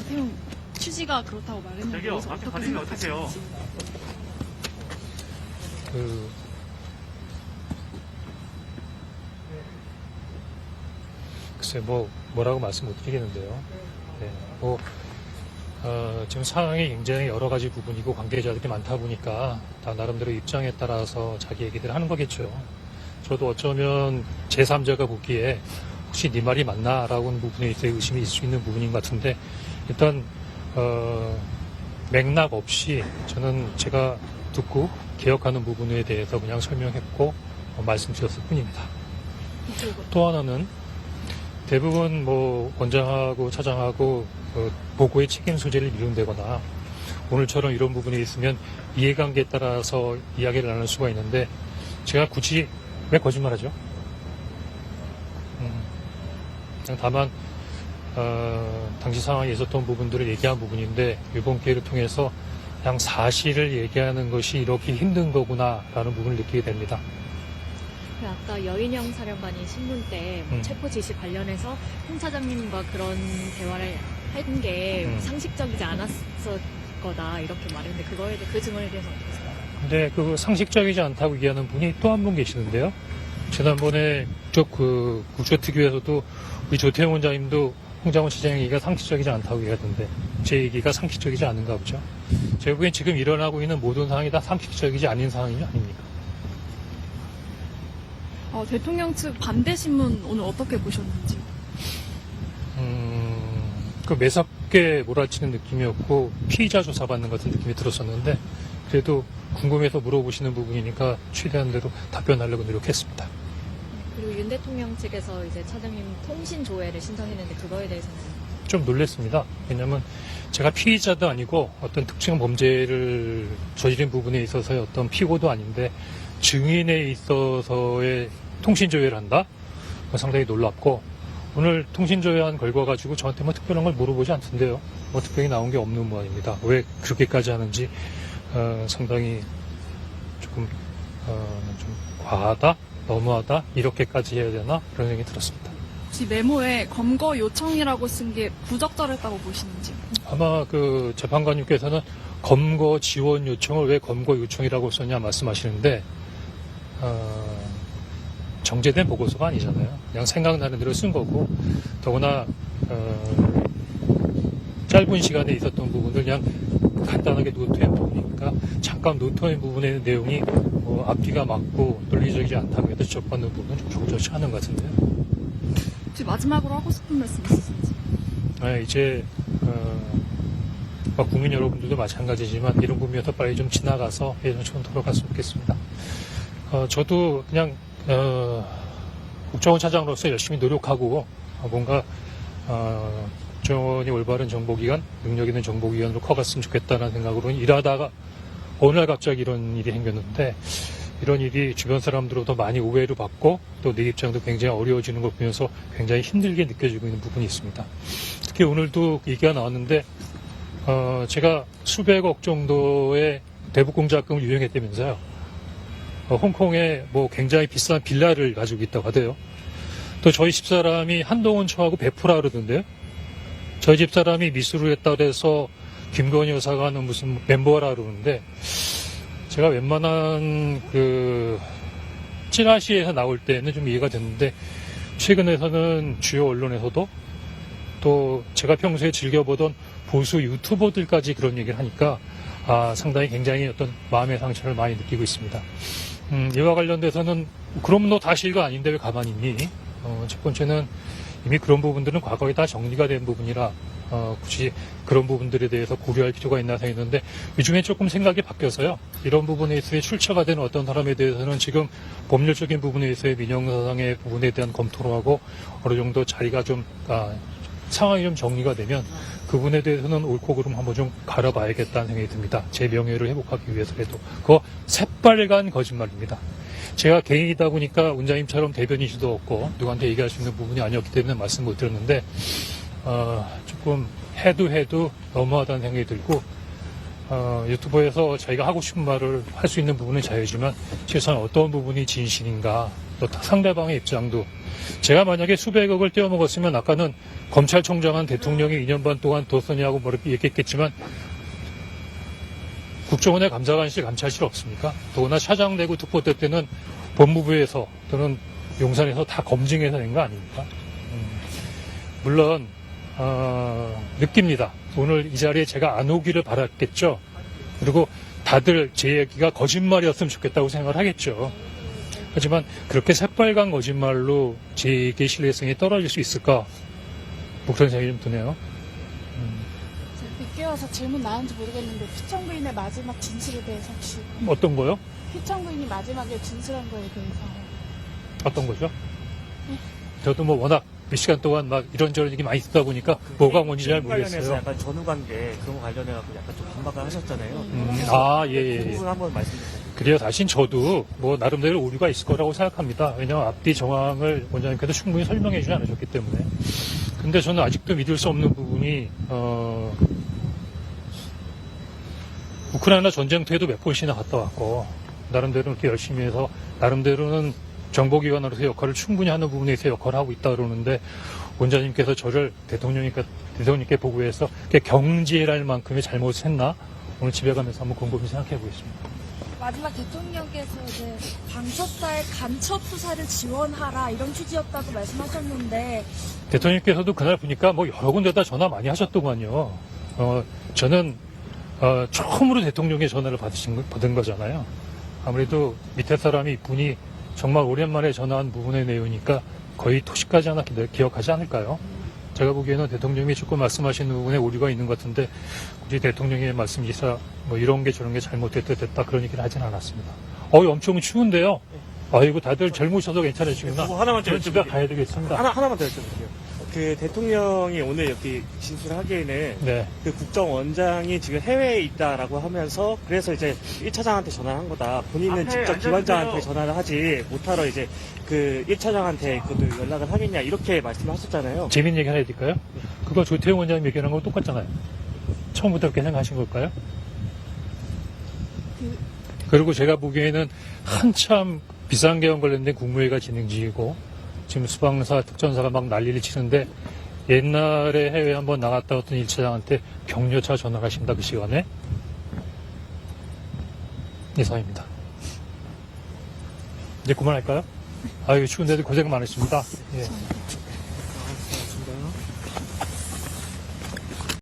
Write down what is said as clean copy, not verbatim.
태용 취지가 그렇다고 말했는데 저기요, 여기서 앞에 어떻게 가시면 어떡해요? 생각하시는지. 글쎄 뭐라고 말씀 못 드리겠는데요. 네, 지금 상황이 굉장히 여러 가지 부분이고 관계자들이 많다 보니까 다 나름대로 입장에 따라서 자기 얘기들 하는 거겠죠. 저도 어쩌면 제3자가 보기에 혹시 네 말이 맞나라고 하는 부분에 있어 의심이 있을 수 있는 부분인 것 같은데 일단 맥락 없이 저는 제가 듣고 기억하는 부분에 대해서 그냥 설명했고 말씀드렸을 뿐입니다. 또 하나는 대부분 원장하고 차장하고 보고의 책임 소재를 미룬다거나 오늘처럼 이런 부분이 있으면 이해관계에 따라서 이야기를 나눌 수가 있는데 제가 굳이 왜 거짓말하죠? 그냥 다만 당시 상황에 있었던 부분들을 얘기한 부분인데 이번 기회를 통해서 그냥 사실을 얘기하는 것이 이렇게 힘든 거구나라는 부분을 느끼게 됩니다. 아까 여인영 사령관이 신문 때 체포 지시 관련해서 홍 차장님과 그런 대화를 한 게 상식적이지 않았을 거다 이렇게 말했는데 그 증언에 대해서 어떻게 생각하세요? 근데 그 상식적이지 않다고 얘기하는 분이 또 한 분 계시는데요. 지난번에 국조특위에서도 우리 조태용 원장님도 홍장원 시장 얘기가 상식적이지 않다고 얘기하던데 제 얘기가 상식적이지 않은가 보죠. 제가 보기엔 지금 일어나고 있는 모든 상황이 다 상식적이지 않은 상황이 아닙니까? 대통령 측 반대 신문 오늘 어떻게 보셨는지. 그 매섭게 몰아치는 느낌이었고 피의자 조사받는 것 같은 느낌이 들었었는데 그래도 궁금해서 물어보시는 부분이니까 최대한 대로 답변하려고 노력했습니다. 그리고 윤 대통령 측에서 이제 차장님 통신 조회를 신청했는데 그거에 대해서는 좀 놀랐습니다. 왜냐하면 제가 피의자도 아니고 어떤 특정 범죄를 저지른 부분에 있어서의 어떤 피고도 아닌데 증인에 있어서의 통신 조회를 한다? 상당히 놀랍고 오늘 통신 조회한 결과 가지고 저한테 특별한 걸 물어보지 않던데요. 특별히 나온 게 없는 모양입니다. 왜 그렇게까지 하는지 상당히 조금 좀 과하다, 너무하다 이렇게까지 해야 되나 그런 생각이 들었습니다. 혹시 메모에 검거 요청이라고 쓴 게 부적절했다고 보시는지. 아마 그 재판관님께서는 검거 지원 요청을 왜 검거 요청이라고 썼냐 말씀하시는데 정제된 보고서가 아니잖아요. 그냥 생각나는 대로 쓴 거고 더구나 짧은 시간에 있었던 부분을 그냥 간단하게 노트한 부분이니까 잠깐 노트한 부분의 내용이 앞뒤가 맞고 논리적이지 않다고 해도 지적받는 부분은 좀 적절치 않은 것 같은데요. 혹시 마지막으로 하고 싶은 말씀 있으신지. 이제 국민 여러분들도 마찬가지지만 이런 부분에서 빨리 좀 지나가서 예전처럼 돌아갔으면 좋겠습니다. 저도 그냥 국정원 차장으로서 열심히 노력하고 뭔가 국정원이 올바른 정보기관, 능력 있는 정보기관으로 커갔으면 좋겠다는 생각으로 일하다가 어느 날 갑자기 이런 일이 생겼는데 이런 일이 주변 사람들로부터 많이 오해를 받고 또 내 입장도 굉장히 어려워지는 걸 보면서 굉장히 힘들게 느껴지고 있는 부분이 있습니다. 특히 오늘도 얘기가 나왔는데 제가 수백억 정도의 대북공작금을 유용했다면서요. 홍콩에 굉장히 비싼 빌라를 가지고 있다고 하대요. 또 저희 집사람이 한동훈 초하고 베프라 그러던데요. 저희 집사람이 미술을 했다 그래서 김건희 여사가 하는 무슨 멤버라 그러는데 제가 웬만한 찌라시에서 나올 때는 좀 이해가 됐는데 최근에서는 주요 언론에서도 또 제가 평소에 즐겨보던 보수 유튜버들까지 그런 얘기를 하니까 상당히 굉장히 어떤 마음의 상처를 많이 느끼고 있습니다. 이와 관련돼서는 그럼 너 다시 이거 아닌데 왜 가만히 있니? 첫 번째는 이미 그런 부분들은 과거에 다 정리가 된 부분이라 굳이 그런 부분들에 대해서 고려할 필요가 있나 생각했는데 요즘에 조금 생각이 바뀌어서요. 이런 부분에 있어서 출처가 되는 어떤 사람에 대해서는 지금 법률적인 부분에 있어서의 민형사상의 부분에 대한 검토를 하고 어느 정도 자리가 좀 상황이 좀 정리가 되면 그분에 대해서는 옳고 그름 한번 좀 갈아봐야겠다는 생각이 듭니다. 제 명예를 회복하기 위해서라도. 그거 새빨간 거짓말입니다. 제가 개인이다 보니까 원장님처럼 대변인 수도 없고 누구한테 얘기할 수 있는 부분이 아니었기 때문에 말씀 못 드렸는데 조금 해도 너무하다는 생각이 들고 유튜브에서 자기가 하고 싶은 말을 할 수 있는 부분은 자유지만 최소한 어떤 부분이 진실인가 또 상대방의 입장도 제가 만약에 수백억을 떼어먹었으면 아까는 검찰총장은 대통령이 2년 반 동안 뒀으냐고 뭐 이렇게 얘기했겠지만 국정원에 감사관실, 감찰실 없습니까? 더구나 차장되고 특보대 때는 법무부에서 또는 용산에서 다 검증해서 낸 거 아닙니까? 물론 느낍니다. 오늘 이 자리에 제가 안 오기를 바랐겠죠. 그리고 다들 제 얘기가 거짓말이었으면 좋겠다고 생각을 하겠죠. 하지만 그렇게 새빨간 거짓말로 제 얘기의 신뢰성이 떨어질 수 있을까? 뭐 그런 생각이 좀 드네요. 제가 늦게 와서 질문 나왔는지 모르겠는데 피청구인의 마지막 진술에 대해서 혹시 어떤 거요? 피청구인이 마지막에 진술한 거에 대해서 어떤 거죠? 저도 뭐 워낙 몇 시간 동안 막 이런저런 얘기 많이 듣다 보니까 뭐가 뭔지 잘 관련해서 모르겠어요. 약간 전후관계 그런 거 관련해서 약간 좀 반박을 하셨잖아요. 예. 그 부분 한번 말씀 주세요. 그래요. 사실 저도 뭐 나름대로 오류가 있을 거라고 생각합니다. 왜냐하면 앞뒤 정황을 원장님께서 충분히 설명해 주지 않으셨기 때문에. 근데 저는 아직도 믿을 수 없는 부분이 우크라이나 전쟁터에도 몇 번씩이나 갔다 왔고 나름대로 이렇게 열심히 해서 나름대로는 정보기관으로서 역할을 충분히 하는 부분에서 역할을 하고 있다 그러는데 원장님께서 저를 대통령님께 보고해서 경지할 만큼의 잘못을 했나? 오늘 집에 가면서 한번 곰곰이 생각해 보겠습니다. 마지막 대통령께서 이제 방첩사의 간첩 수사를 지원하라 이런 취지였다고 말씀하셨는데 대통령께서도 그날 보니까 뭐 여러 군데다 전화 많이 하셨더만요. 저는 처음으로 대통령의 전화를 받은 거잖아요. 아무래도 밑에 사람이 이분이 정말 오랜만에 전화한 부분의 내용이니까 거의 토시까지 하나 기억하지 않을까요? 제가 보기에는 대통령이 조금 말씀하시는 부분에 오류가 있는 것 같은데 우리 대통령의 말씀이사 뭐 이런 게 저런 게 잘못됐다 그런 얘기를 하진 않았습니다. 엄청 추운데요. 아이고 다들 젊으셔서 괜찮으시구나. 그거 하나만 저는 집에 가야 되겠습니다. 하나만 더 여쭤볼게요. 그 대통령이 오늘 여기 진술하기에는 네. 그 국정원장이 지금 해외에 있다라고 하면서 그래서 이제 1차장한테 전화를 한 거다. 본인은 직접 기관장한테 전화를 하지 못하러 이제 그 1차장한테 그것도 연락을 하겠냐 이렇게 말씀하셨잖아요. 재밌는 얘기 하나 해드릴까요? 그거 조태용 원장님 얘기하는 거 똑같잖아요. 처음부터 그렇게 생각하신 걸까요? 그리고 제가 보기에는 한참 비상계엄 관련된 국무회의가 진행 중이고 지금 수방사, 특전사가 막 난리를 치는데 옛날에 해외에 한번 나갔다 왔던 1차장한테 격려차 전화를 하십니다. 그 시간에. 이상입니다. 이제 그만할까요? 아유, 추운데도 고생 많으십니다. 예.